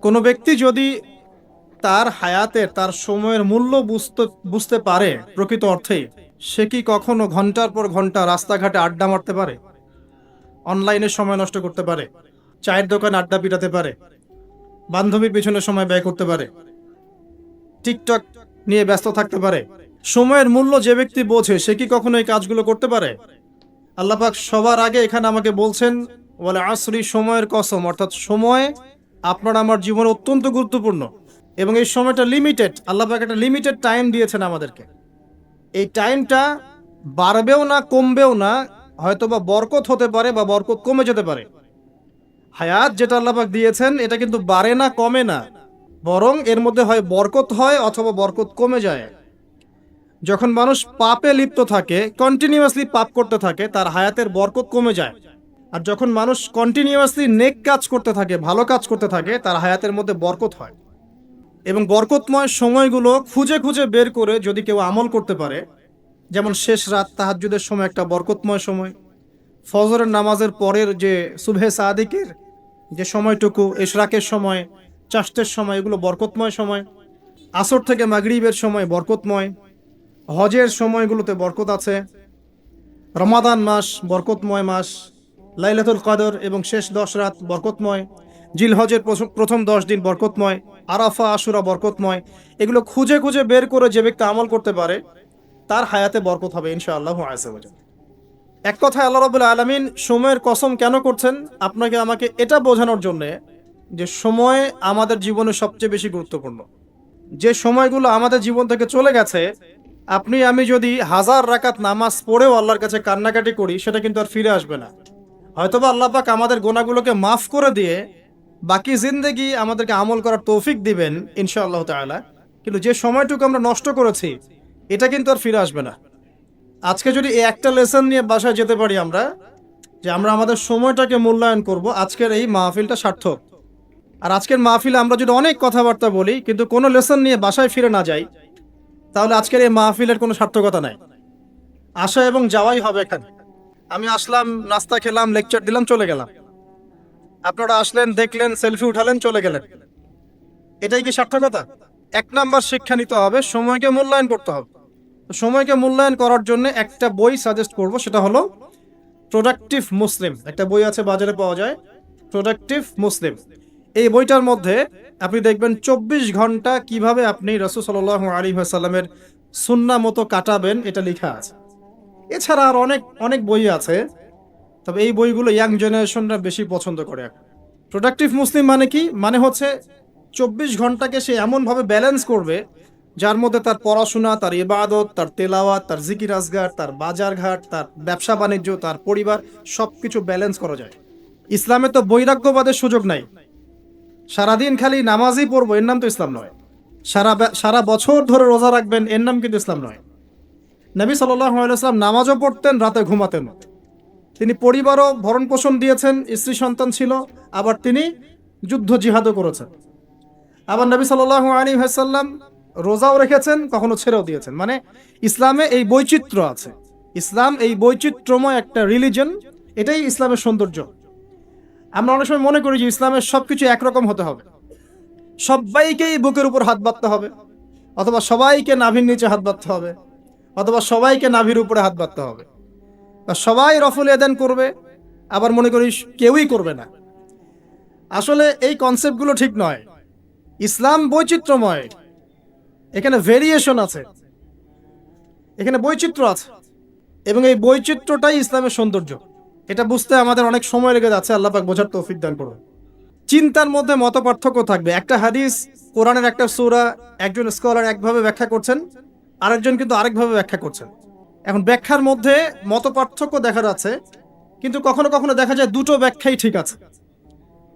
কোনো ব্যক্তি যদি তার হায়াতের তার সময়ের মূল্য বুঝতে পারে প্রকৃত অর্থেই, সে কি কখনো ঘন্টার পর ঘন্টা রাস্তাঘাটে আড্ডা মারতে পারে, অনলাইনে সময় নষ্ট করতে পারে, চায়ের দোকানে আড্ডা পিটাতে পারে, বান্ধবীর পিছনে সময় ব্যয় করতে পারে, টিকটক নিয়ে ব্যস্ত থাকতে পারে? সময়ের মূল্য যে ব্যক্তি বোঝে সে কি কখনো এই কাজগুলো করতে পারে? আল্লাহ পাক সবার আগে এখানে আমাকে বলছেন ওয়াল আসরি, সময়ের কসম, অর্থাৎ সময় আপনার আমার জীবনে অত্যন্ত গুরুত্বপূর্ণ এবং এই সময়টা লিমিটেড। আল্লাহ পাক একটা লিমিটেড টাইম দিয়েছেন আমাদেরকে। এই টাইমটা বাড়বেও না কমবেও না, হয়তো বা বরকত হতে পারে বা বরকত কমে যেতে পারে। হায়াত যেটা আল্লাহ পাক দিয়েছেন এটা কিন্তু বাড়ে না কমে না, বরং এর মধ্যে হয় বরকত হয় অথবা বরকত কমে যায়। যখন মানুষ পাপে লিপ্ত থাকে, কন্টিনিউয়াসলি পাপ করতে থাকে, তার হায়াতের বরকত কমে যায়। আর যখন মানুষ কন্টিনিউয়াসলি নেক কাজ করতে থাকে, ভালো কাজ করতে থাকে, তার হায়াতের মধ্যে বরকত হয়। এবং বরকতময় সময়গুলো খুঁজে খুঁজে বের করে যদি কেউ আমল করতে পারে, যেমন শেষ রাত তাহাজ্জুদের সময় একটা বরকতময় সময়, ফজরের নামাজের পরের যে সুবহে সাদিকের যে সময়টুকু, ইশরাকের সময়, চাষতের সময়, এগুলো বরকতময় সময়, আসর থেকে মাগরিবের সময় বরকতময়, হজের সময়গুলোতে বরকত আছে, রমাদান মাস বরকতময় মাস, লাইলাতুল কদর এবং শেষ 10 রাত বরকতময়, জিলহজের প্রথম 10 দিন বরকতময়, আরাফা আশুরা বরকতময়। এগুলো খুঁজে খুঁজে বের করে যে ব্যক্তি আমল করতে পারে তার হায়াতে বরকত হবে ইনশাআল্লাহু আযজা ওয়া জাল্লা। এক কথায় আল্লাহ রাব্বুল আলামিন সময়ের কসম কেন করছেন? আপনাকে আমাকে এটা বোঝানোর জন্য যে সময় আমাদের জীবনে সবচেয়ে বেশি গুরুত্বপূর্ণ। যে সময়গুলো আমাদের জীবন থেকে চলে গেছে, আপনি আমি যদি 1000 রাকাত নামাজ পড়েও আল্লাহর কাছে কান্নাকাটি করি, সেটা কিন্তু আর ফিরে আসবে না। হয়তোবা আল্লাহ পাক আমাদের গুনাহগুলোকে মাফ করে দিয়ে বাকি জিন্দেগি আমাদেরকে আমল করার তৌফিক দিবেন ইনশাআল্লাহ তাআলা, কিন্তু যে সময়টুকু আমরা নষ্ট করেছি এটা কিন্তু আর ফিরে আসবে না। আজকে যদি এই একটা লেসন নিয়ে বাসায় যেতে পারি আমরা, যে আমরা আমাদের সময়টাকে মূল্যায়ন করব, আজকের এই মাহফিলটা সার্থক। আর আজকের মাহফিলে আমরা যদি অনেক কথাবার্তা বলি কিন্তু কোনো লেসন নিয়ে বাসায় ফিরে না যাই, তাহলে আজকের এই মাহফিলের কোনো সার্থকতা নাই। আসা এবং যাওয়াই হবে এখানে। আমি আসলাম, নাস্তা খেলাম, লেকচার দিলাম, চলে গেলাম। আপনারা আসলেন, দেখলেন, সেলফি উঠালেন, চলে গেলেন। এটাই কি সার্থকতা? 1 নাম্বার শিক্ষা নিতে হবে, সময়কে মূল্যায়ন করতে হবে। তো সময়কে মূল্যায়ন করার জন্য একটা বই সাজেস্ট করব, সেটা হলো প্রোডাক্টিভ মুসলিম। একটা বই আছে, বাজারে পাওয়া যায়, প্রোডাক্টিভ মুসলিম। এই বইটার মধ্যে আপনি দেখবেন 24 ঘন্টা কিভাবে আপনি রাসূল সাল্লাল্লাহু আলাইহি ওয়াসাল্লামের সুন্নাহ মতো কাটাবেন, এটা লেখা আছে। এছাড়া আর অনেক অনেক বই আছে, তবে এই বইগুলো ইয়াং জেনারেশনরা বেশি পছন্দ করে এখন। প্রোডাক্টিভ মুসলিম মানে কি? মানে হচ্ছে 24 ঘন্টাকে সে এমনভাবে ব্যালেন্স করবে যার মধ্যে তার পড়াশোনা, তার ইবাদত, তার তেলাওয়াত, তার জিকির আজগার, তার বাজারঘাট, তার ব্যবসা বাণিজ্য, তার পরিবার, সবকিছু ব্যালেন্স করা যায়। ইসলামে তো বৈরাগ্যবাদের সুযোগ নাই। সারাদিন খালি নামাজই পড়বো, এর নাম তো ইসলাম নয়। সারা বছর ধরে রোজা রাখবেন, এর নাম কিন্তু ইসলাম নয়। নবী সাল্লাল্লাহু আলাইহি ওয়াসাল্লাম নামাজও পড়তেন, রাতে ঘুমাতেন। তিনি পরিবারও ভরণ পোষণ দিয়েছেন, স্ত্রী সন্তান ছিল, আবার তিনি যুদ্ধ জিহাদও করেছেন। আবার নবী সাল্লাল্লাহু আলাইহি ওয়াসাল্লাম রোজাও রেখেছেন, কখনো ছেড়েও দিয়েছেন। মানে ইসলামে এই বৈচিত্র্য আছে। ইসলাম এই বৈচিত্র্যময় একটা রিলিজন, এটাই ইসলামের সৌন্দর্য। আমরা অনেক সময় মনে করি যে ইসলামের সবকিছু একরকম হতে হবে, সবাইকেই বুকের উপর হাত বাঁধতে হবে, অথবা সবাইকে নাভির নিচে হাত বাঁধতে হবে, অথবা সবাইকে নাভির উপরে হাত বাঁধতে হবে, বা সবাই রফুল ইয়াদান করবে, আবার মনে করি কেউই করবে না। আসলে এই কনসেপ্টগুলো ঠিক নয়। ইসলাম বৈচিত্র্যময়, এখানে ভেরিয়েশন আছে, এখানে বৈচিত্র্য আছে, এবং এই বৈচিত্র্যটাই ইসলামের সৌন্দর্য। এটা বুঝতে আমাদের অনেক সময় লেগে যাচ্ছে, আল্লাহ পাক বোঝার তৌফিক দান করুন। চিন্তার মধ্যে মত পার্থক্য থাকবে। একটা হাদিস, কোরআনের একটা সূরা, একজন স্কলার একভাবে ব্যাখ্যা করছেন, আরেকজন কিন্তু আরেকভাবে ব্যাখ্যা করছেন। এখন ব্যাখ্যার মধ্যে মত পার্থক্য দেখা যাচ্ছে, কিন্তু কখনো কখনো দেখা যায় দুটো ব্যাখ্যাই ঠিক আছে।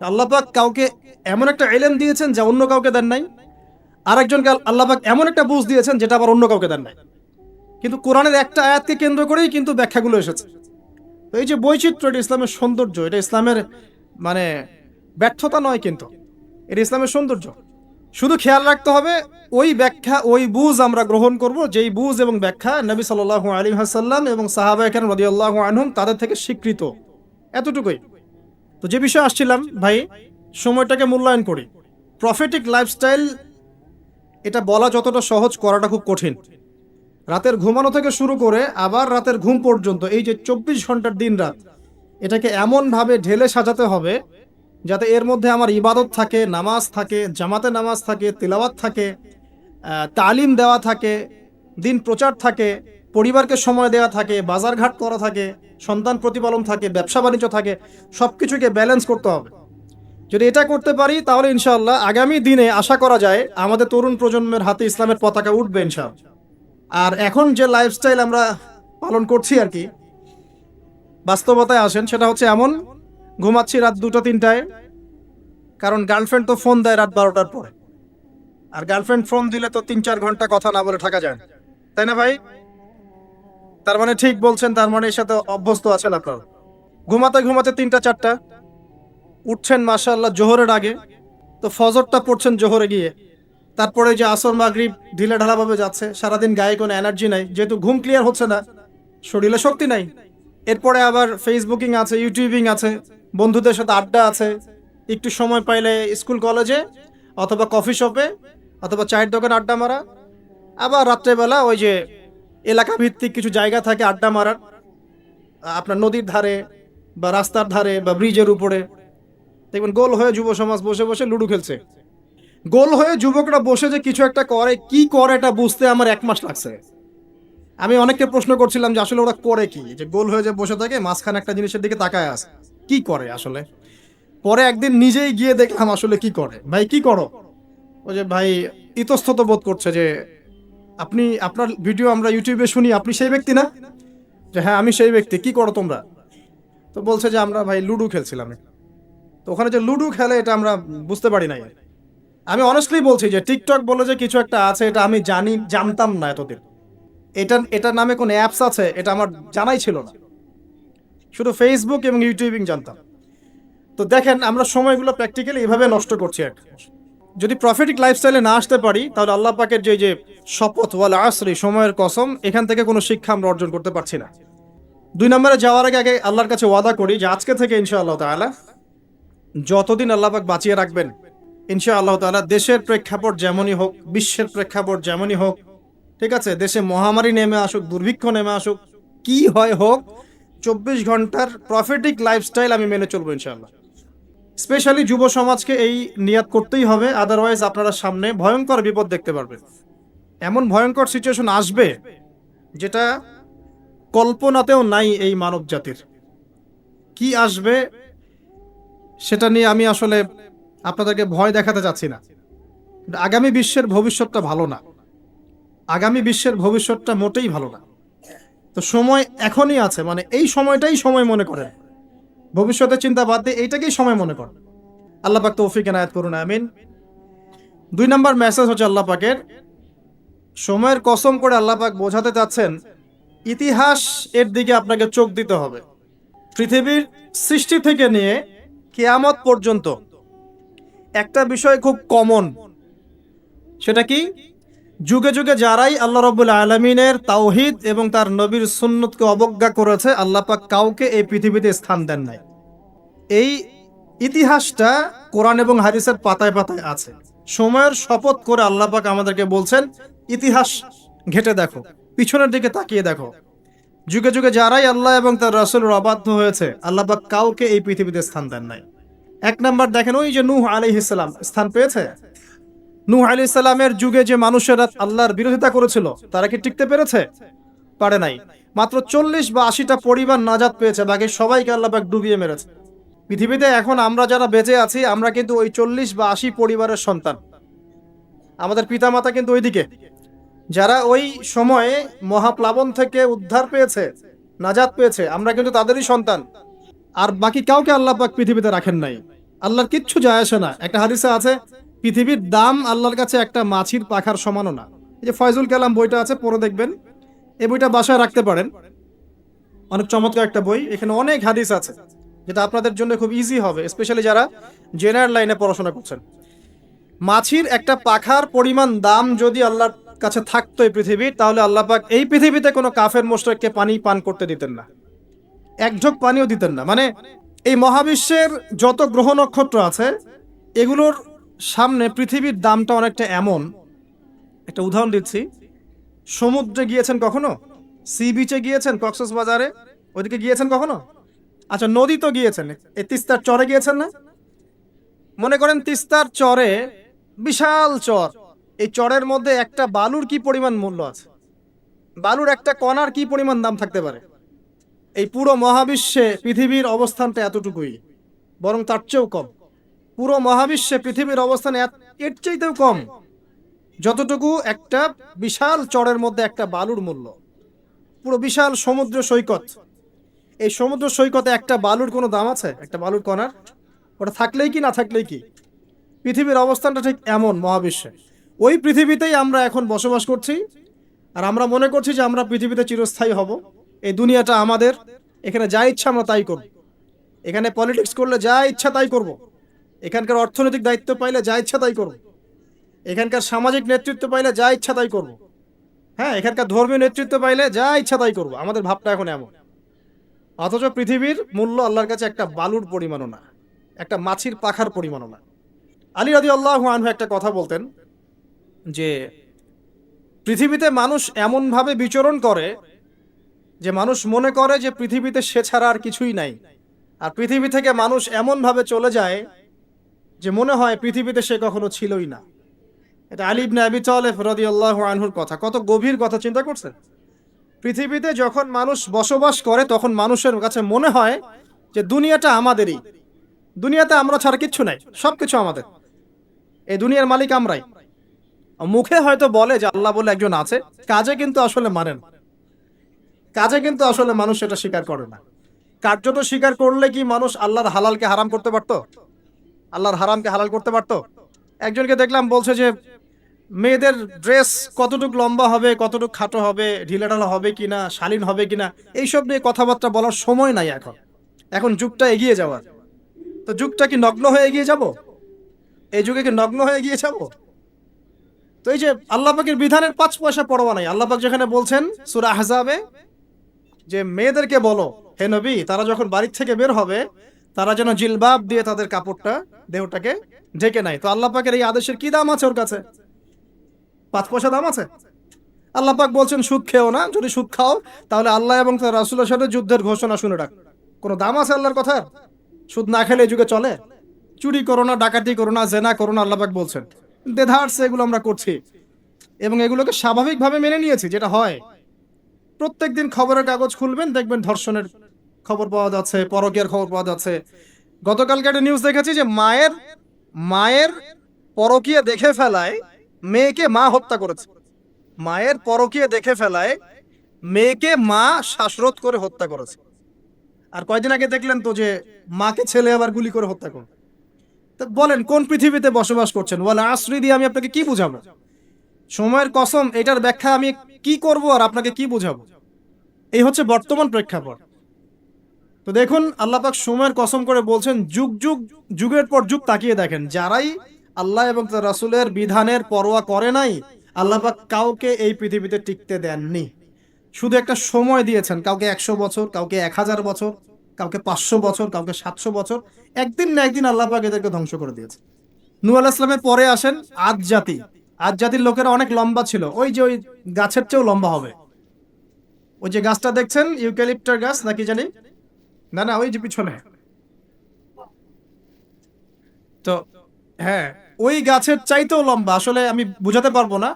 আল্লাহ পাক কাউকে এমন একটা ইলম দিয়েছেন যা অন্য কাউকে দেন নাই, আরেকজনকে আল্লাহ পাক এমন একটা বুঝ দিয়েছেন যেটা আবার অন্য কাউকে দেন নাই। কিন্তু কোরআনের একটা আয়াতকে কেন্দ্র করেই কিন্তু ব্যাখ্যাগুলো এসেছে। তো এই যে বৈচিত্র্য, এটা ইসলামের সৌন্দর্য, এটা ইসলামের মানে ব্যর্থতা নয়, কিন্তু এটা ইসলামের সৌন্দর্য। শুধু খেয়াল রাখতে হবে ওই ব্যাখ্যা, ওই বুঝ আমরা গ্রহণ করব যেই বুঝ এবং ব্যাখ্যা নবী সাল্লাল্লাহু আলাইহি ওয়াসাল্লাম এবং সাহাবায়ে কেরাম রাদিয়াল্লাহু আনহুম তাদের থেকে স্বীকৃত, এতটুকুই। তো যে বিষয়ে আসছিলাম ভাই, সময়টাকে মূল্যায়ন করি। প্রফেটিক লাইফস্টাইল এটা বলা যতটা সহজ, করাটা খুব কঠিন। রাতের ঘুমানো থেকে শুরু করে আবার রাতের ঘুম পর্যন্ত এই যে 24 ঘন্টার দিন রাত, এটাকে এমনভাবে ঢেলে সাজাতে হবে যাতে এর মধ্যে আমার ইবাদত থাকে, নামাজ থাকে, জামাতে নামাজ থাকে, তিলাওয়াত থাকে, তালিম দেওয়া থাকে, দিন প্রচার থাকে, পরিবারকে সময় দেওয়া থাকে, বাজারঘাট করা থাকে, সন্তান প্রতিপালন থাকে, ব্যবসা বাণিজ্য থাকে, সব কিছুকে ব্যালেন্স করতে হবে। যদি এটা করতে পারি তাহলে ইনশাআল্লাহ আগামী দিনে আশা করা যায় আমাদের তরুণ প্রজন্মের হাতে ইসলামের পতাকা উঠবে ইনশাআল্লাহ। আর এখন যে লাইফস্টাইল আমরা পালন করছি আর কি, বাস্তবতায় আসেন, সেটা হচ্ছে এমন, ঘুমাচ্ছি রাত 2টা-3টায়, কারণ গার্লফ্রেন্ড তো ফোন দেয় রাত 12টার পরে, আর গার্লফ্রেন্ড ফোন দিলে তো 3-4 ঘন্টা কথা না বলে থাকা যায় না, তাই না ভাই? তার মানে ঠিক বলছেন, তার মানে এর সাথে অভ্যস্ত আছেন আপনারা। ঘুমাতে ঘুমাতে 3টা-4টা, উঠছেন মাশাআল্লাহ জোহরের আগে, তো ফজরটা পড়ছেন জোহরে গিয়ে, তারপরে যে আসর মাগরিব ঢিলে ঢালাভাবে যাচ্ছে, সারাদিন গায়ে কোনো এনার্জি নাই, যেহেতু ঘুম ক্লিয়ার হচ্ছে না, শরীরে শক্তি নাই। এরপরে আবার ফেসবুকিং আছে, ইউটিউবিং আছে, বন্ধুদের সাথে আড্ডা আছে, একটু সময় পাইলে স্কুল কলেজে অথবা কফি শপে অথবা চায়ের দোকানে আড্ডা মারা, আবার রাত্রেবেলা ওই যে এলাকা ভিত্তিক কিছু জায়গা থাকে আড্ডা মারার, আপনার নদীর ধারে বা রাস্তার ধারে বা ব্রিজের উপরে, দেখবেন গোল হয়ে যুব সমাজ বসে বসে লুডো খেলছে। গোল হয়ে যুবকরা বসে যে কিছু একটা করে, কি করে এটা বুঝতে আমার 1 মাস লাগছে। আমি অনেককে প্রশ্ন করছিলাম যে আসলে ওরা করে কি, যে গোল হয়ে যে বসে থাকে মাঝখানে একটা জিনিসের দিকে তাকায় আছে, কি করে আসলে। পরে একদিন নিজেই গিয়ে দেখলাম আসলে কি করে। ভাই কি করো? ওই যে ভাই ইতস্তত বোধ করছে যে আপনি, আপনার ভিডিও আমরা ইউটিউবে শুনি, আপনি সেই ব্যক্তি না? যে হ্যাঁ আমি সেই ব্যক্তি। কি করো তোমরা? তো বলছে যে আমরা ভাই লুডো খেলছিলাম। তো ওখানে যে লুডো খেলে এটা আমরা বুঝতে পারি নাই। আমি অনেস্টলি বলছি যে টিকটক বলে যে কিছু একটা আছে, এটা আমি জানতাম না এতদিন। এটার নামে কোনো অ্যাপস আছে এটা আমার জানাই ছিল না, শুধু ফেসবুক এবং ইউটিউবিং জানতাম। তো দেখেন আমরা সময়গুলো প্র্যাকটিক্যালি এভাবে নষ্ট করছি। যদি প্রফিটিক লাইফস্টাইলে না আসতে পারি তাহলে আল্লাহ পাকের যে শপথ ওয়াল আসরি, সময়ের কসম, এখান থেকে কোনো শিক্ষা আমরা অর্জন করতে পারছি না। 2 নম্বরে যাওয়ার আগে আল্লাহর কাছে ওয়াদা করি যে আজকে থেকে ইনশাআল্লাহ তাআলা যতদিন আল্লাহ পাক বাঁচিয়ে রাখবেন, ইনশাআল্লাহ তাআলা দেশের প্রেক্ষাপট যেমনই হোক, বিশ্বের প্রেক্ষাপট যেমনই হোক, ঠিক আছে, দেশে মহামারী নেমে আসুক, দুর্ভিক্ষ নেমে আসুক, কি হয় হোক, 24 ঘন্টার প্রফিটিক লাইফস্টাইল আমি মেনে চলবো ইনশাআল্লাহ। স্পেশালি যুব সমাজকে এই নিয়াত করতেই হবে, আদারওয়াইজ আপনারা সামনে ভয়ঙ্কর বিপদ দেখতে পারবেন। এমন ভয়ঙ্কর সিচুয়েশন আসবে যেটা কল্পনাতেও নাই এই মানব জাতির। কি আসবে সেটা নিয়ে আমি আসলে আপনাদেরকে ভয় দেখাতে চাচ্ছি না। আগামী বিশ্বের ভবিষ্যৎটা ভালো না, আগামী বিশ্বের ভবিষ্যৎটা মোটেই ভালো না। তো সময় এখনই আছে, মানে এই সময়টাই সময় মনে করেন, ভবিষ্যতের চিন্তা বাদ দিয়ে এইটাকেই সময় মনে করেন। আল্লাহ পাক তৌফিক এনায়েত করুন, আমিন। 2 নম্বর মেসেজ হচ্ছে আল্লাহ পাকের, সময়ের কসম করে আল্লাহ পাক বোঝাতে চাচ্ছেন ইতিহাস এর দিকে আপনাকে চোখ দিতে হবে। পৃথিবীর সৃষ্টি থেকে নিয়ে কিয়ামত পর্যন্ত একটা বিষয় খুব কমন, সেটা কি? যুগে যুগে যারাই আল্লাহ রাব্বুল আলামিনের তাওহীদ এবং তার নবীর সুন্নতকে অবজ্ঞা করেছে, আল্লাহ পাক কাউকে এই পৃথিবীতে স্থান দেন নাই। এই ইতিহাসটা কোরআন এবং হাদিসের পাতায় পাতায় আছে। সময়ের শপথ করে আল্লাহ পাক আমাদেরকে বলছেন ইতিহাস ঘেটে দেখো, পিছনের দিকে তাকিয়ে দেখো, যুগে যুগে যারাই আল্লাহ এবং তার রাসূলের অবাধ্য হয়েছে, আল্লাহ পাক কাউকে এই পৃথিবীতে স্থান দেন নাই। 1 নাম্বার দেখেন, ওই যে নূহ আলাইহিস সালাম স্থান পেয়েছে। নূহ আলাইহিস সালামের যুগে যে মানুষেরা আল্লাহর বিরোধিতা করেছিল তারা কি টিকতে পেরেছে? পারে নাই। মাত্র 40 বা 80টা পরিবার নাজাত পেয়েছে, বাকি সবাইকে আল্লাহ পাক ডুবিয়ে মেরেছে। পৃথিবীতে এখন আমরা যারা বেঁচে আছি, আমরা কিন্তু ওই 40 বা 80 পরিবারের সন্তান। আমাদের পিতামাতা কিন্তু ওইদিকে, যারা ওই সময়ে মহাপ্লাবন থেকে উদ্ধার পেয়েছে, নাজাত পেয়েছে, আমরা কিন্তু তাদেরই সন্তান। আর বাকি কাউকে আল্লাহ পাক পৃথিবীতে রাখেন নাই। আল্লাহর কিচ্ছু যায় আসে না। একটা হাদিসে আছে পৃথিবীর দাম আল্লাহর কাছে একটা মাছির পাখার সমানও না। এই যে ফয়জুল কালাম বইটা আছে, পড়ে দেখবেন। এই বইটা বাসায় রাখতে পারেন, অনেক চমৎকার একটা বই। এখানে অনেক হাদিস আছে যেটা আপনাদের জন্য খুব ইজি হবে, স্পেশালি যারা জেনারেল লাইনে পড়াশোনা করছেন। মাছির একটা পাখার পরিমাণ দাম যদি আল্লাহর কাছে থাকতো এই পৃথিবীর, তাহলে আল্লাহ পাক এই পৃথিবীতে কোনো কাফের মুশরিককে পানি পান করতে দিতেন না, এক ঢোক পানিও দিতেন না। মানে এই মহাবিশ্বের যত গ্রহ নক্ষত্র আছে এগুলোর সামনে পৃথিবীর দামটা অনেকটা এমন, একটা উদাহরণ দিচ্ছি। সমুদ্রে গিয়েছেন কখনো? সি বিচে গিয়েছেন? কক্সবাজারে ওইদিকে গিয়েছেন কখনো? আচ্ছা, নদী তো গিয়েছেন। এই তিস্তার চরে গিয়েছেন না? মনে করেন তিস্তার চরে বিশাল চর, এই চরের মধ্যে একটা বালুর কি পরিমাণ মূল্য আছে? বালুর একটা কণার কি পরিমাণ দাম থাকতে পারে? এই পুরো মহাবিশ্বে পৃথিবীর অবস্থানটা এতটুকুই, বরং তার চেয়েও কম। পুরো মহাবিশ্বে পৃথিবীর অবস্থান এর চাইতেও কম, যতটুকু একটা বিশাল চরের মধ্যে একটা বালুর মূল্য। পুরো বিশাল সমুদ্র সৈকত, এই সমুদ্র সৈকতে একটা বালুর কোনো দাম আছে? একটা বালুর কণার? ওটা থাকলেই কি না থাকলেই কি? পৃথিবীর অবস্থানটা ঠিক এমন মহাবিশ্বে। ওই পৃথিবীতেই আমরা এখন বসবাস করছি, আর আমরা মনে করছি যে আমরা পৃথিবীতে চিরস্থায়ী হব। এই দুনিয়াটা আমাদের, এখানে যা ইচ্ছা আমরা তাই করব। এখানে পলিটিক্স করলে যা ইচ্ছা তাই করব। এখানকার অর্থনৈতিক দায়িত্ব পাইলে যা ইচ্ছা তাই করব। এখানকার সামাজিক নেতৃত্ব পাইলে যা ইচ্ছা তাই করব। হ্যাঁ, এখানকার ধর্মীয় নেতৃত্ব পাইলে যা ইচ্ছা তাই করব। আমাদের ভাবটা এখন এমন। অথচ পৃথিবীর মূল্য আল্লাহর কাছে একটা বালুর পরিমাণও না, একটা মাছির পাখার পরিমাণও না। আলী রাদিয়াল্লাহু আনহু একটা কথা বলতেন যে পৃথিবীতে মানুষ এমনভাবে বিচরণ করে যে মানুষ মনে করে যে পৃথিবীতে সে ছাড়া আর কিছুই নাই, আর পৃথিবী থেকে মানুষ এমনভাবে চলে যায় যে মনে হয় পৃথিবীতে সে কখনো ছিলই না। এটা আলী ইবনে আবি তালেব রাদিয়াল্লাহু আনহুর কথা। কত গভীর কথা চিন্তা করছেন? পৃথিবীতে যখন মানুষ বসবাস করে তখন মানুষের কাছে মনে হয় যে দুনিয়াটা আমাদেরই, দুনিয়াতে আমরা ছাড়া কিচ্ছু নাই, সবকিছু আমাদের, এই দুনিয়ার মালিক আমরাই। মুখে হয়তো বলে যে আল্লাহ বলে একজন আছে, কাজে কিন্তু আসলে মানে না। কাজে কিন্তু আসলে মানুষ এটা স্বীকার করে না। কার্যত স্বীকার করলে কি মানুষ আল্লাহর হালালকে হারাম করতে পারতো? আল্লাহর হারামকে হালাল করতে পারতো? একজনকে দেখলাম বলছে যে মেয়েদের ড্রেস কতটুকু লম্বা হবে, কতটুকু খাটো হবে, ঢিলাঢালা হবে কিনা, শালীন হবে কিনা, এইসব নিয়ে কথাবার্তা বলার সময় নাই এখন। এখন যুগটা এগিয়ে যাওয়ার। তো যুগটা কি নগ্ন হয়ে এগিয়ে যাব? এই যুগে কি নগ্ন হয়ে এগিয়ে যাব? তো এই যে আল্লাহ পাকের বিধানের 5 পয়সা পরোয়া নাই। আল্লাহ পাক যেখানে বলছেন সূরা আহজাবে যে মেয়েদেরকে বলো হে নবী, তারা যখন বাড়ি থেকে বের হবে তারা যেন জিলবাব দিয়ে তাদের কাপড়টা, দেহটাকে ঢেকে নেয়। তো আল্লাহ পাকের এই আদেশের কি দাম আছে ওর কাছে? 5 পয়সা দাম আছে? আল্লাহ পাক বলছেন সুদ খেও না, যদি সুদ খাও তাহলে আল্লাহ এবং তার রাসূলের সাথে যুদ্ধের ঘোষণা শুনে রাখ। কোনো দাম আছে আল্লাহর কথার? সুদ না খেলে এই যুগে চলে? চুরি করো না, ডাকাতি করো না, জেনা করো না, আল্লাহ পাক বলছেন। দেধারসে এগুলো আমরা করছি এবং এগুলোকে স্বাভাবিকভাবে মেনে নিয়েছি, যেটা হয়। প্রত্যেকদিন খবরের কাগজ খুলবেন, দেখবেন ধর্ষণের খবর পাওয়া যাচ্ছে, পরকীয়ার খবর পাওয়া যাচ্ছে। গতকালকে একটা নিউজ দেখেছি যে মায়ের পরকীয়া দেখে ফেলায় মেয়েকে মা হত্যা করেছে। মায়ের পরকীয়া দেখে ফেলায় মেয়েকে মা শ্বাসরোধ করে হত্যা করেছে। আর কয়দিন আগে দেখলেন তো যে মাকে ছেলে আবার গুলি করে হত্যা করে। তো বলেন কোন পৃথিবীতে বসবাস করছেন? ওয়ালা আসরি দিয়ে আমি আপনাকে কি বুঝাবো? সময়ের কসম, এটার ব্যাখ্যা আমি কি করব আর আপনাকে কি বুঝাবো? এই হচ্ছে বর্তমান প্রেক্ষাপট। তো দেখুন আল্লাহ পাক সময়ের কসম করে বলছেন, যুগের পর যুগ তাকিয়ে দেখেন, যারাই আল্লাহ এবং তার রাসূলের বিধানের পরোয়া করে নাই, আল্লাহ পাক কাউকে এই পৃথিবীতে টিকতে দেননি। শুধু একটা সময় দিয়েছেন, কাউকে 100 বছর, কাউকে 1000 বছর, কাউকে 500 বছর, কাউকে 700 বছর। একদিন না একদিন আল্লাহ পাক এদেরকে ধ্বংস করে দিয়েছে। নূহ আলাইহিস সালামের পরে আসেন আদ জাতি। আদ জাতির লোকেরা অনেক লম্বা ছিল, ওই যে ওই গাছের চেয়েও লম্বা হবে। ওই যে গাছটা দেখছেন, ইউক্যালিপ্টার গাছ নাকি জানি, না না ওই যে পিছনে, তো হ্যাঁ, ওই গাছের চাইতেও লম্বা। আসলে আমি বুঝাতে পারবো না।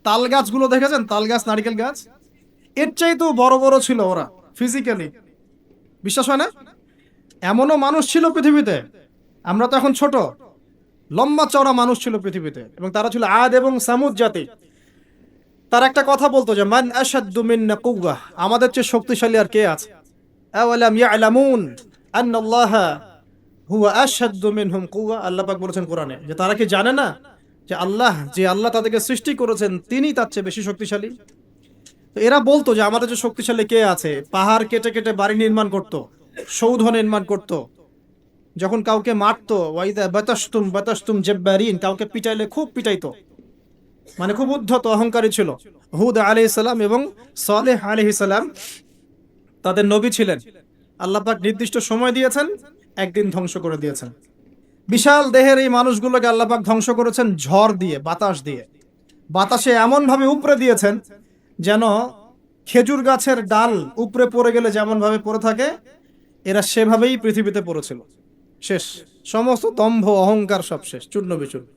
তাল গাছগুলো দেখেছেন? তাল গাছ, নারিকেল গাছ, এর চাইতেও বড় বড় ছিল ওরা ফিজিক্যালি। বিশ্বাস হয় না? এমনও মানুষ ছিল পৃথিবীতে, আমরা তো এখন ছোট, লম্বা চওড়া মানুষ ছিল পৃথিবীতে, এবং তারা ছিল আদ এবং সামুদ জাতি। তার একটা কথা বলতো যে মান আশাদ্দু মিন্না কুওয়া, আমাদের চেয়ে শক্তিশালী আর কে আছে? আওয়ালাম ইয়ালামুন আন্নাল্লাহা হুয়া আশাদ্দু মিনহুম কুওয়া। আল্লাহ পাক বলেছেন কোরআনে যে তারা কি জানে না যে আল্লাহ তাদেরকে সৃষ্টি করেছেন তিনি তার চেয়ে বেশি শক্তিশালী। তো এরা বলতো যে আমাদের যে শক্তিশালী কে আছে? পাহাড় কেটে কেটে বাড়ি নির্মাণ করত, সৌধ নির্মাণ করত। যখন কাউকে মারতো, ওয়াইদা বাতাসতুম জাব্বারিন, কাউকে পিটাইলে খুব পিটাইতো, মানে খুব উদ্ধত অহংকারী ছিল। হুদ আলাইহিস সালাম এবং সালেহ আলাইহিস সালাম তাদের নবী ছিলেন। আল্লাহ পাক নির্দিষ্ট সময় দিয়েছেন, একদিন ধ্বংস করে দিয়েছেন। বিশাল দেহের এই মানুষগুলোকে আল্লাহ পাক ধ্বংস করেছেন ঝড় দিয়ে, বাতাস দিয়ে। বাতাসে এমন ভাবে উপরে দিয়েছেন যেন খেজুর গাছের ডাল উপরে পড়ে গেলে যেমন ভাবে পড়ে থাকে, এরা সেভাবেই পৃথিবীতে পড়েছিল। শেষ, সমস্ত দম্ভ অহংকার সব শেষ, চূর্ণ বিচূর্ণ।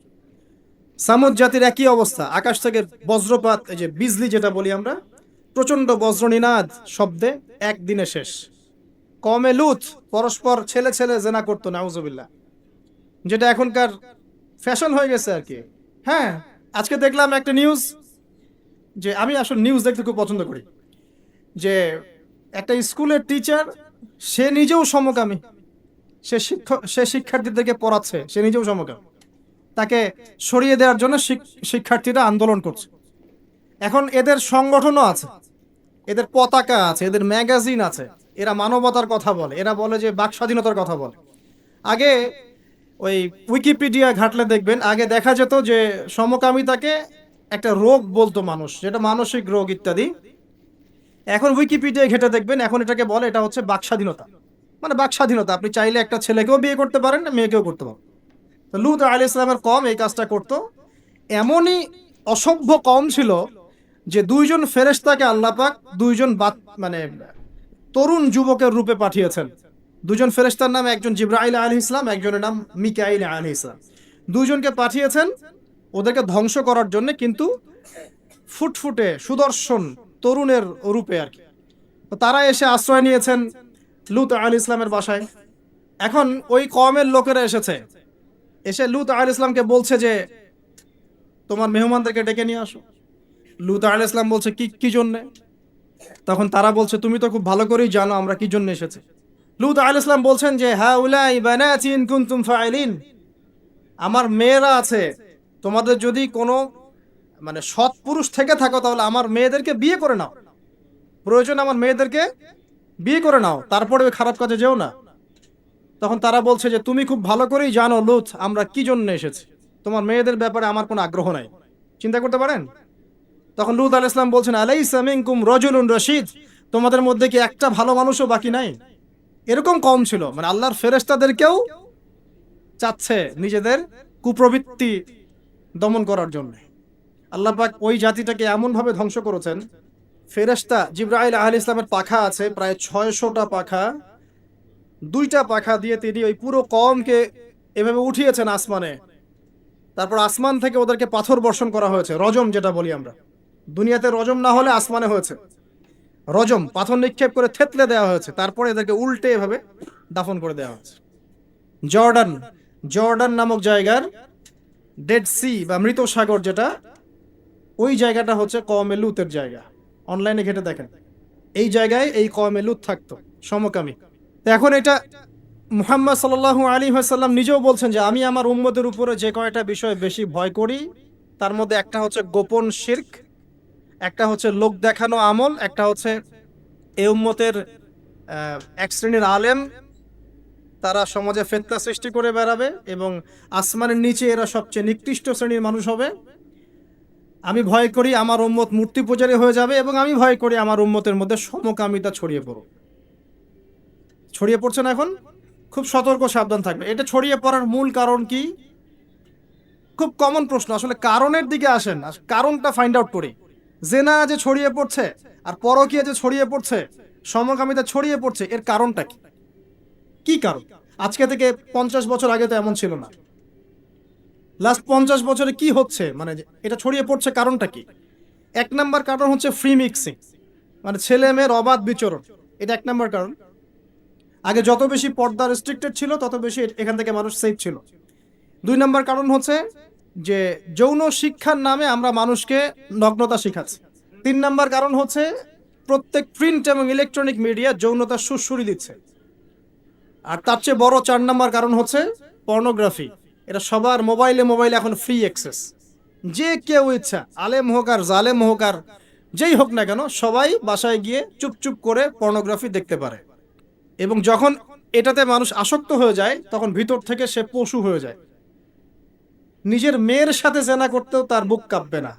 সামুদ জাতির একই অবস্থা, আকাশ থেকে বজ্রপাত, এই যে বিজলি যেটা বলি আমরা, প্রচন্ড বজ্রনিনাদ শব্দে একদিনে শেষ। কমে লুত পরস্পর ছেলে ছেলে জেনা করতো, নাউজুবিল্লাহ, যেটা এখনকার ফ্যাশন হয়ে গেছে আর কি। হ্যাঁ, আজকে দেখলাম একটা নিউজ, যে আমি আসলে নিউজ দেখতে খুব পছন্দ করি, যে একটা স্কুলের টিচার, সে নিজেও সমকামী, সে শিক্ষার্থীদেরকে পড়াচ্ছে, সে নিজেও সমকামী। তাকে সরিয়ে দেওয়ার জন্য শিক্ষার্থীরা আন্দোলন করছে। এখন এদের সংগঠনও আছে, এদের পতাকা আছে, এদের ম্যাগাজিন আছে, এরা মানবতার কথা বলে, এরা বলে যে বাক স্বাধীনতার কথা বলে। আগে ওই উইকিপিডিয়া ঘাটলে দেখবেন, আগে দেখা যেত যে সমকামিতাকে একটা রোগ বলতো মানুষ, যেটা মানসিক রোগ ইত্যাদি। এখন উইকিপিডিয়া ঘেটে দেখবেন, এখন এটাকে বলে এটা হচ্ছে বাক স্বাধীনতা। মানে বাক স্বাধীনতা, আপনি চাইলে একটা ছেলেকেও বিয়ে করতে পারেন, মেয়েকেও করতে পারেন। তো লূত আলাইহিস সালামের কওম এই কাজটা করতো। এমনই অসভ্য কওম ছিল যে দুইজন ফেরেশতাকে আল্লাহ পাক দুইজন মানে তরুণ যুবকের রূপে পাঠিয়েছেন। দুজন ফেরেশতার নাম, একজন জিবরাইল আলাইহিস সালাম, একজনের নাম মিকাইল আলাইহিস সালাম। দুইজনকে পাঠিয়েছেন ওদেরকে ধ্বংস করার জন্য, কিন্তু ফুটফুটে সুদর্শন তরুণের রূপে আর কি। তো তারা এসে আশ্রয় নিয়েছেন লূত আলাইহিস সালামের বাসায়। এখন ওই কওমের লোকেরা এসে লূত আলাইহিস সালামকে বলছে যে তোমার মেহমানদেরকে ডেকে নিয়ে আসো। লূত আলাইহিস সালাম বলছে কি জন্য? তখন তারা বলছে তুমি তো খুব ভালো করেই জানো আমরা কি জন্য এসেছি। লূত আলাইহিস সালাম বলছেন যে হাউলাই বানাতি ইন কুনতুম ফাইলিন, আমার মেয়েরা আছে, তোমাদের যদি কোনো মানে সৎ পুরুষ থেকে থাকো তাহলে আমার মেয়েদেরকে বিয়ে করে নাও, প্রয়োজন আমার মেয়েদেরকে বিয়ে করে নাও, তারপরে ওই খারাপ কাজে যেও না। তখন তারা বলছে যে তুমি খুব ভালো করেই জানো লূত আমরা কি জন্য এসেছি, তোমার মেয়েদের ব্যাপারে আমার কোনো আগ্রহ নাই, চিন্তা করতে পারেন? তখন লূত আলাইহিস সালাম বলছেন আলাইসা মিনকুম রাজুলুন রশিদ, তোমাদের মধ্যে কি একটা ভালো মানুষও বাকি নাই? এরকম কম ছিল, মানে আল্লাহর ফেরেশতাদেরকেও চাচ্ছে নিজেদের কুপ্রবৃত্তি দমন করার জন্য। আল্লাহ পাক ওই জাতিটাকে এমন ভাবে ধ্বংস করেছেন। ফেরেশতা জিবরাইল আলাইহিস সালামের পাখা আছে প্রায় 600টা পাখা, 2টা পাখা দিয়ে তিনি ওই পুরো কওমকে এভাবে উঠিয়েছেন আসমানে। তারপর আসমান থেকে ওদেরকে পাথর বর্ষণ করা হয়েছে, রজম যেটা বলি আমরা। দুনিয়াতে রজম না হলে আসমানে হয়েছে রজম, পাথর নিক্ষেপ করে থেতলে দেওয়া হয়েছে, তারপরে এদেরকে উল্টে এভাবে দাফন করে দেওয়া হয়েছে। জর্ডান নামক জায়গার ডেড সি বা মৃত সাগর যেটা, ওই জায়গাটা হচ্ছে কওমে লূতের জায়গা। অনলাইনে ঘেটে দেখেন, এই জায়গায় এই কওমে লূত থাকতো, সমকামী। এখন এটা মুহাম্মদ সাল্লাল্লাহু আলাইহি ওয়াসাল্লাম নিজেও বলছেন যে আমি আমার উম্মতের উপরে যে কয়টা বিষয় বেশি ভয় করি, তার মধ্যে একটা হচ্ছে গোপন শিরক, একটা হচ্ছে লোক দেখানো আমল, একটা হচ্ছে এই উম্মতের এক শ্রেণীর আলেম, তারা সমাজে ফিতনা সৃষ্টি করে বেড়াবে এবং আসমানের নিচে এরা সবচেয়ে নিকৃষ্ট শ্রেণীর মানুষ হবে। আমি ভয় করি আমার উম্মত মূর্তি পূজারী হয়ে যাবে, এবং আমি ভয় করি আমার উম্মতের মধ্যে সমকামিতা ছড়িয়ে পড়ছে না। এখন খুব সতর্ক সাবধান থাকবে। এটা ছড়িয়ে পড়ার মূল কারণ কি? খুব কমন প্রশ্ন, আসলে কারণের দিকে আসেন, কারণটা ফাইন্ড আউট করি। জেনা যে ছড়িয়ে পড়ছে আর পরকীয়া যে ছড়িয়ে পড়ছে, সমকামিতা ছড়িয়ে পড়ছে, এর কারণটা কি? কি কারণ? আজকে থেকে 50 বছর আগে তো এমন ছিল না। লাস্ট 50 বছরে কি হচ্ছে, মানে এটা ছড়িয়ে পড়ছে, কারণটা কি? 1 নাম্বার কারণ হচ্ছে ফ্রি মিক্সিং, মানে ছেলে মেয়ের অবাধ বিচরণ, এটা 1 নাম্বার কারণ। আগে যত বেশি পর্দা রেস্ট্রিক্টেড ছিল তত বেশি এখান থেকে মানুষ সেফ ছিল। 2 নাম্বার কারণ হচ্ছে যে যৌন শিক্ষার নামে আমরা মানুষকে নগ্নতা শিখাচ্ছি। 3 নাম্বার কারণ হচ্ছে প্রত্যেক প্রিন্ট এবং ইলেকট্রনিক মিডিয়া যৌনতা সুড়সুড়ি দিচ্ছে। আর তার চেয়ে বড় 4 নাম্বার কারণ হচ্ছে পর্নোগ্রাফি। এটা সবার মোবাইলে এখন ফ্রি অ্যাক্সেস, যে কেউ ইচ্ছা, আলেম হোক আর জালেম হোক আর যেই হোক না কেন, সবাই বাসায় গিয়ে চুপচুপ করে পর্নোগ্রাফি দেখতে পারে। এবং যখন এটাতে মানুষ আসক্ত হয়ে যায় তখন ভিতর থেকে সে পশু হয়ে যায়। নিজের মেয়ের সাথে জেনা করতেও তার বুক কাঁপবে না।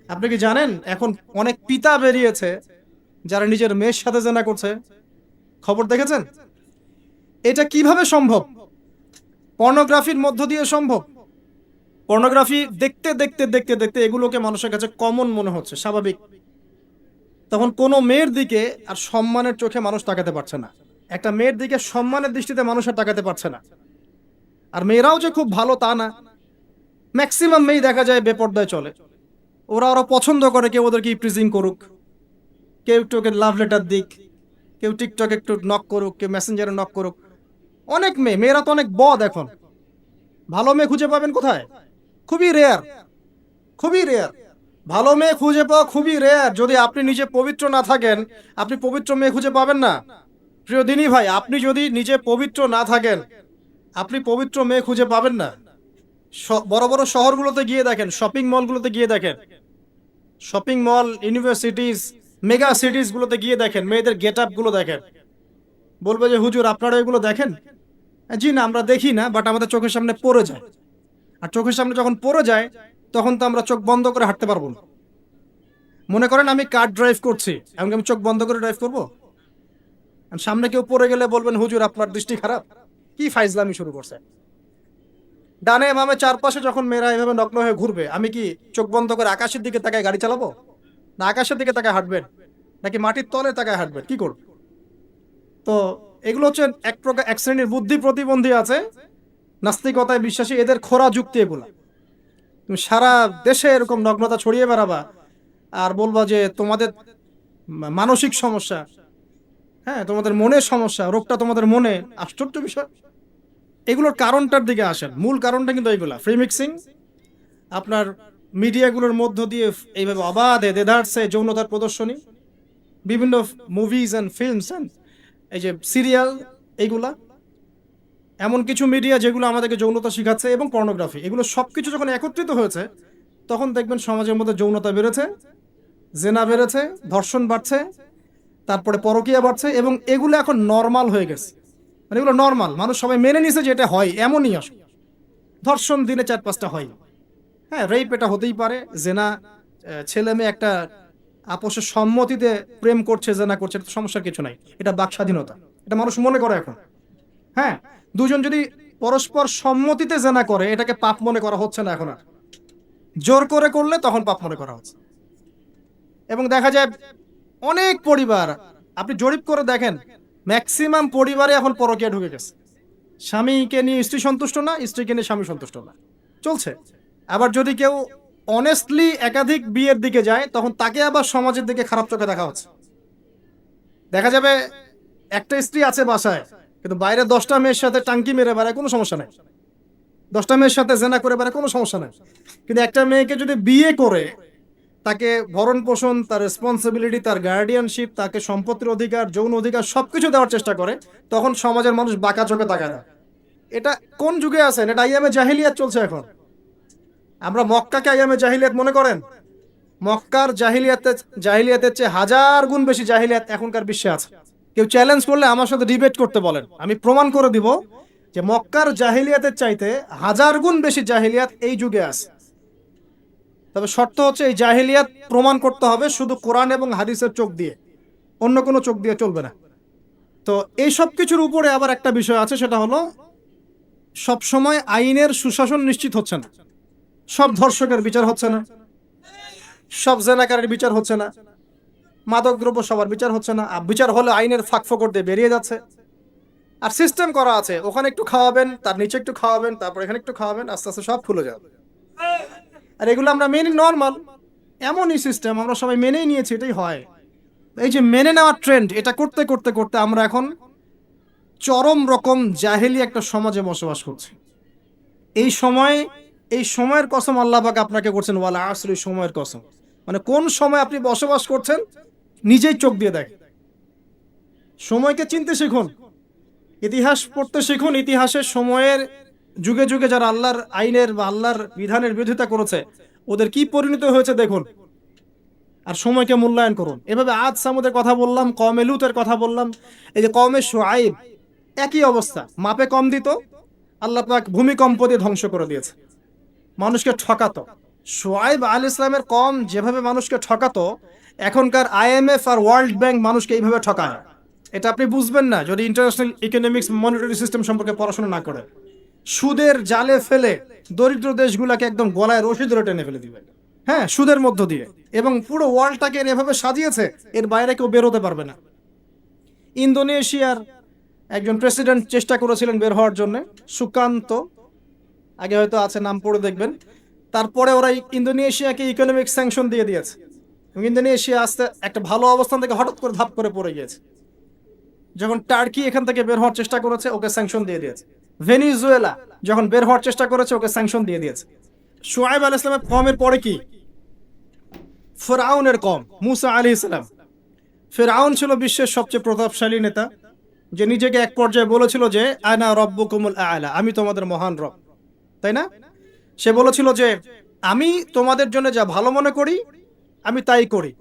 আপনি কি জানেন এখন অনেক পিতা বেরিয়েছে যারা নিজের মেয়ের সাথে জেনা করছে? খবর দেখেছেন? এটা কিভাবে সম্ভব? পর্নোগ্রাফির মধ্য দিয়ে সম্ভব। পর্নোগ্রাফি দেখতে দেখতে দেখতে দেখতে এগুলোকে মানুষের কাছে কমন মনে হচ্ছে, স্বাভাবিক। তখন কোনো মেয়ের দিকে আর সম্মানের চোখে মানুষ তাকাতে পারছে না। একটা মেয়ের দিকে সম্মানের দৃষ্টিতে মানুষ আর তাকাতে পারছে না। আর মেয়েরাও যে খুব ভালো তা না, ম্যাক্সিমাম মেয়ে দেখা যায় বেপর্দায় চলে। ওরা পছন্দ করে কেউ ওদেরকে ইপ্রিজিং করুক, কেউ একটু ওকে লাভ লেটার দিক, কেউ টিকটক একটু নক করুক, কেউ মেসেঞ্জারে নক করুক। অনেক মেয়েরা তো অনেক বদ এখন। ভালো মেয়ে খুঁজে পাবেন কোথায়? খুবই রেয়ার, খুবই রেয়ার। ভালো মেয়ে খুঁজে পাওয়া খুবই রেয়ার। যদি আপনি নিজে পবিত্র না থাকেন, আপনি পবিত্র মেয়ে খুঁজে পাবেন না। প্রিয় দিনী ভাই, আপনি যদি নিজে পবিত্র না থাকেন, আপনি পবিত্র মেয়ে খুঁজে পাবেন না। বড় বড় শহরগুলোতে গিয়ে দেখেন, শপিং মলগুলোতে গিয়ে দেখেন, শপিং মল, ইউনিভার্সিটিজ, মেগা সিটিজ গুলোতে গিয়ে দেখেন, মেয়েদের গেট আপ গুলো দেখেন। বলবে যে হুজুর আপনারা এগুলো দেখেন? জি না, আমরা দেখি না, বাট আমাদের চোখের সামনে পড়ে যায়। আর চোখের সামনে যখন পড়ে যায়, তখন তো আমরা চোখ বন্ধ করে হাঁটতে পারবো না। মনে করেন আমি কার ড্রাইভ করছি, এমনকি আমি চোখ বন্ধ করে ড্রাইভ করবো? সামনে কেউ পড়ে গেলে বলবেন হুজুর আপনার দৃষ্টি খারাপ, কি ফাইজলামি শুরু করছে। ডানে বামে চারপাশে যখন মেয়েরা এভাবে নগ্ন হয়ে ঘুরবে, আমি কি চোখ বন্ধ করে আকাশের দিকে তাকায় গাড়ি চালাবো? না আকাশের দিকে তাকায় হাঁটবেন, নাকি মাটির তলে তাকায় হাঁটবেন? কি করব? তো এগুলো হচ্ছে এক প্রকার, এক শ্রেণীর বুদ্ধি প্রতিবন্ধী আছে, নাস্তিকতায় বিশ্বাসী, এদের খোরা যুক্তি এগুলা। তুমি সারা দেশে এরকম নগ্নতা ছড়িয়ে বেড়াবা আর বলবা যে তোমাদের মানসিক সমস্যা, হ্যাঁ তোমাদের মনের সমস্যা, রোগটা তোমাদের মনে। আশ্চর্য বিষয়। এগুলোর কারণটার দিকে আসেন। মূল কারণটা কিন্তু এইগুলা, ফ্রি মিক্সিং। আপনার মিডিয়াগুলোর মধ্য দিয়ে এইভাবে অবাধে দেদারসে যৌনতার প্রদর্শনী, বিভিন্ন মুভিজ অ্যান্ড ফিল্মস অ্যান্ড এই যে সিরিয়াল, এইগুলা এমন কিছু মিডিয়া যেগুলো আমাদেরকে যৌনতা শিখাচ্ছে, এবং পর্নোগ্রাফি, এগুলো সবকিছু যখন একত্রিত হয়েছে, তখন দেখবেন সমাজের মধ্যে যৌনতা বেড়েছে, জেনা বেড়েছে, ধর্ষণ বাড়ছে, তারপরে পরকীয়া বাড়ছে, এবং এগুলো এখন নর্মাল হয়ে গেছে। মানে এগুলো নর্মাল, মানুষ সবাই মেনে নিছে যে এটা হয়, এমনই আসে। ধর্ষণ দিনে 4-5টা হয়, হ্যাঁ রেপ এটা হতেই পারে, জেনা ছেলে মেয়ে একটা আপোষের সম্মতিতে প্রেম করছে, জেনা করছে, এটা সমস্যার কিছু নাই, এটা বাক স্বাধীনতা, এটা মানুষ মনে করে এখন। হ্যাঁ, দুজন যদি পরস্পর সম্মতিতে জেনা করে, এটাকে পাপ মনে করা হচ্ছে না এখন আর। জোর করে করলে তখন পাপ মনে করা হচ্ছে। এবং দেখা যায় অনেক পরিবার, আপনি জরিপ করে দেখেন, ম্যাক্সিমাম পরিবারে এখন পরকীয়া ঢুকে গেছে। স্বামীকে নিয়ে স্ত্রী সন্তুষ্ট না, স্ত্রীকে নিয়ে স্বামী সন্তুষ্ট না, চলছে। আবার যদি কেউ অনেস্টলি একাধিক বিয়ের দিকে যায়, তখন তাকে আবার সমাজের দিকে খারাপ চোখে দেখা হচ্ছে। দেখা যাবে একটা স্ত্রী আছে বাসায়, কিন্তু বাইরে 10টা মেয়ের সাথে টাঙ্কি মেরে বেড়ায়, কোনো সমস্যা নেই। 10টা মেয়ের সাথে জেনা করে বেড়ায়, কোনো সমস্যা নেই। কিন্তু একটা মেয়েকে যদি বিয়ে করে, তাকে ভরণ পোষণ, তার রেসপন্সিবিলিটি, তার গার্ডিয়ানশিপ, তাকে সম্পত্তির অধিকার, যৌন অধিকার সবকিছু দেওয়ার চেষ্টা করে, তখন সমাজের মানুষ বাঁকা চোখে তাকায় না। এটা কোন যুগে আছেন? এটা আইয়ামে জাহিলিয়াত চলছে এখন। আমরা মক্কাকে আইয়ামে জাহিলিয়াত মনে করেন? মক্কার জাহিলিয়াতের চেয়ে 1000 গুণ বেশি জাহিলিয়াত এখনকার বিশ্বে আছে। কেউ চ্যালেঞ্জ করলে আমার সাথে ডিবেট করতে বলেন, আমি প্রমাণ করে দিব যে মক্কার জাহিলিয়াতের চাইতে 1000 গুণ বেশি জাহিলিয়াত এই যুগে আছে। তবে শর্ত হচ্ছে, এই জাহিলিয়াত প্রমাণ করতে হবে শুধু কোরআন এবং হাদিসের চোখ দিয়ে, অন্য কোনো চোখ দিয়ে চলবে না। তো এই সব কিছুর উপরে আবার একটা বিষয় আছে, সেটা হলো সবসময় আইনের সুশাসন নিশ্চিত হচ্ছে না। সব ধর্ষকের বিচার হচ্ছে না, সব জেনাকারের বিচার হচ্ছে না, মাদকদ্রব্য সবার বিচার হচ্ছে না। বিচার হলে আইনের ফাঁকফোকর দিয়ে বেরিয়ে যাচ্ছে। আর সিস্টেম করা আছে, ওখানে একটু খাওয়াবেন, তার নিচে একটু খাওয়াবেন, তারপর এখানে একটু খাওয়াবেন, আস্তে আস্তে সব খুলে যাবে। আর এগুলো আমরা মেনে নর্মাল, এমনই সিস্টেম, আমরা সবাই মেনেই নিয়েছি, এটাই হয়। এই যে মেনে নেওয়ার ট্রেন্ড, এটা করতে করতে করতে আমরা এখন চরম রকম জাহেলি একটা সমাজে বসবাস করছি। এই সময়ের কসম আল্লাহ পাক আপনাকে করছেন, ওয়াল আসরি, সময়ের কসম। মানে কোন সময় আপনি বসবাস করছেন নিজেই চোখ দিয়ে দেখেন। সময়কে চিনতে শিখুন, ইতিহাস পড়তে শিখুন। ইতিহাসের সময়ের যুগে যুগে যারা আল্লাহর আইনের বা আল্লাহর বিধানের বিরোধিতা করেছে, ওদের কি পরিণত হয়েছে দেখুন, আর সময়কে মূল্যায়ন করুন। এভাবে আদ সামুদের কথা বললাম, কওমে লুতের কথা বললাম, এই যে কওমে শুআইব, একই অবস্থা, মাপে কম দিত, আল্লাহ পাক ভূমিকম্প দিয়ে ধ্বংস করে দিয়েছে, মানুষকে ঠকাতো। শুআইব আলাইহিস সালামের কওম যেভাবে মানুষকে ঠকাতো, এখনকার IMF আর ওয়ার্ল্ড ব্যাংক মানুষকে এইভাবে ঠকায়। এটা আপনি বুঝবেন না যদি ইন্টারন্যাশনাল ইকোনমিক্স মনিটারি সিস্টেম সম্পর্কে পড়াশোনা না করেন। সুদের জালে ফেলে দরিদ্র দেশগুলোকে একদম গলায় রশি ধরে টেনে ফেলে দিবে, হ্যাঁ, সুদের মধ্য দিয়ে। এবং পুরো ওয়ার্ল্ডটাকে এভাবে সাজিয়েছে, এর বাইরে কেউ বেরোতে পারবে না। ইন্দোনেশিয়ার একজন প্রেসিডেন্ট চেষ্টা করেছিলেন বের হওয়ার জন্য, সুকান্ত, আগে হয়তো আছে, নাম পড়ে দেখবেন। তারপরে ওরা ইন্দোনেশিয়াকে ইকোনমিক স্যাংশন দিয়ে দিয়েছে। ইন্দোনেশিয়া আস্তে একটা ভালো অবস্থান থেকে হঠাৎ করে ধাপ করে পড়ে গিয়েছে। যখন টার্কি এখান থেকে বের হওয়ার চেষ্টা করেছে, ওকে স্যাংশন দিয়ে দিয়েছে। ভেনিজুয়েলা যখন বের হওয়ার চেষ্টা করেছে, ওকে স্যাংশন দিয়ে দিয়েছে। শুআয়ব আলাইহিস সালামের কওমের পরে কি? ফিরআউনের কওম, মুসা আলাইহিস সালাম। ফিরআউন ছিল বিশ্বের সবচেয়ে প্রতাপশালী নেতা, যে নিজেকে এক পর্যায়ে বলেছিল যে আনা রব্বুকুমুল আ'লা, আমি তোমাদের মহান রব, তাই না? সে বলেছিল যে আমি তোমাদের জন্য যা ভালো মনে করি আমি তাই করি,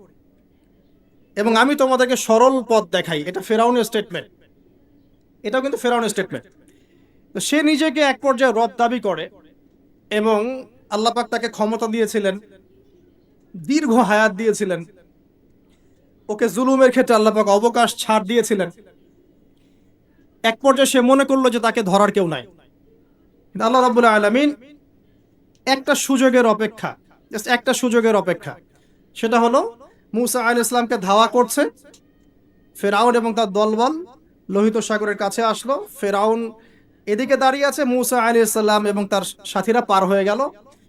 এবং আমি তোমাদেরকে সরল পথ দেখাই। এটা ফিরআউনের স্টেটমেন্ট, এটাও কিন্তু ফিরআউনের স্টেটমেন্ট। তো সে নিজেকে এক পর্যায়ে রব দাবি করে, এবং আল্লাহ পাক তাকে ক্ষমতা দিয়েছিলেন, দীর্ঘ হায়াত দিয়েছিলেন, ওকে জুলুমের ক্ষেত্রে আল্লাহ পাক অবকাশ ছাড় দিয়েছিলেন। এক পর্যায়ে সে মনে করলো যে তাকে ধরার কেউ নাই। কিন্তু আল্লাহ রাব্বুল আলামিন একটা সুযোগের অপেক্ষা, জাস্ট একটা সুযোগের অপেক্ষা, সেটা হলো মুসা আলাইহিস সালামকে ধাওয়া করছে ফেরাউন এবং তার দলবল লোহিত সাগরের কাছে আসলো। ফেরাউন এদিকে দাঁড়িয়ে আছে, মুসা আলাইহিস সালাম এবং তার সাথীরা পার হয়ে গেল।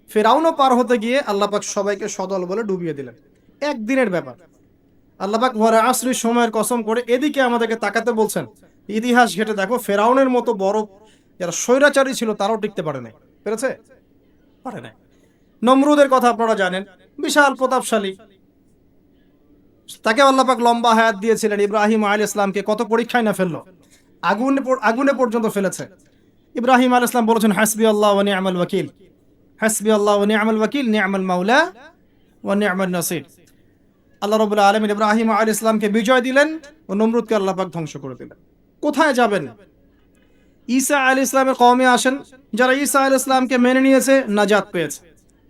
ফেরাউনও পার হতে গিয়ে আল্লাহ পাক সবাইকে সদল বলে ডুবিয়ে দিলেন। একদিনের ব্যাপার। আল্লাহ পাক ওয়াল আসরির সময়ের কসম করে এদিকে আমাদেরকে তাকাতে বলছেন। ইতিহাস ঘেটে দেখো, ফেরাউনের মতো বড় যারা স্বৈরাচারী ছিল তারাও টিকতে পারে নাই, পেরেছে? পারে নাই। নমরুদের কথা আপনারা জানেন, বিশাল প্রতাপশালী, তাকে আল্লাহ পাক লম্বা হায়াত দিয়েছিলেন। ইব্রাহিম আলাইহিস সালামকে কত পরীক্ষায় না ফেললো, আগুনে পর্যন্ত ফেলেছে। ইব্রাহিম আলাইহিস সালাম বলেছেন হাসবি আল্লাহ ওয়া নি'মাল ওয়াকিল, হাসবি আল্লাহ ওয়া নি'মাল ওয়াকিল, নি'মাল মাওলা ওয়া নি'মান নাসির। আল্লাহ রাব্বুল আলামিন ইব্রাহিম আলাইহিস সালামকে বিজয় দিলেন ও নমরুদকে আল্লাহ পাক ধ্বংস করে দিলেন। কোথায় যাবেন? ঈসা আলাইহিস সালামের কওমে আসেন। যারা ঈসা আলাইহিস সালামকে মেনে নিয়েছে নাজাত পেয়েছে,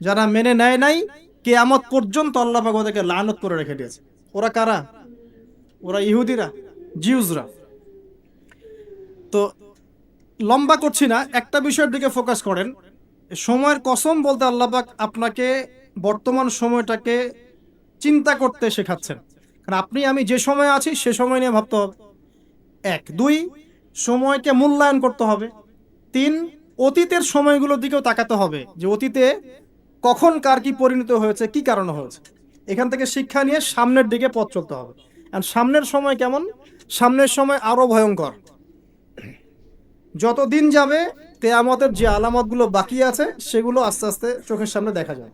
যারা মেনে নেয় নাই কিয়ামত পর্যন্ত আল্লাহ পাক ওদেরকে লানত করে রেখে দিয়েছে। ওরা কারা? ওরা ইহুদিরা, জিউসরা। তো লম্বা করছি না, একটা বিষয়ের দিকে ফোকাস করেন। সময়ের কসম বলতে আল্লাহ পাক আপনাকে বর্তমান সময়টাকে চিন্তা করতে শেখাচ্ছেন। কারণ আপনি আমি যে সময় আছি সে সময় নিয়ে ভাবতে হবে। 1, 2 সময়কে মূল্যায়ন করতে হবে। 3 অতীতের সময়গুলোর দিকেও তাকাতে হবে, যে অতীতে কখন কার কি পরিণত হয়েছে, কি কারণে হয়েছে। এখান থেকে শিক্ষা নিয়ে সামনের দিকে পথ চলতে হবে। আর সামনের সময় কেমন? সামনের সময় আরো ভয়ঙ্কর। যত দিন যাবে কিয়ামতের যে আলামতগুলো বাকি আছে সেগুলো আস্তে আস্তে চোখের সামনে দেখা যাবে।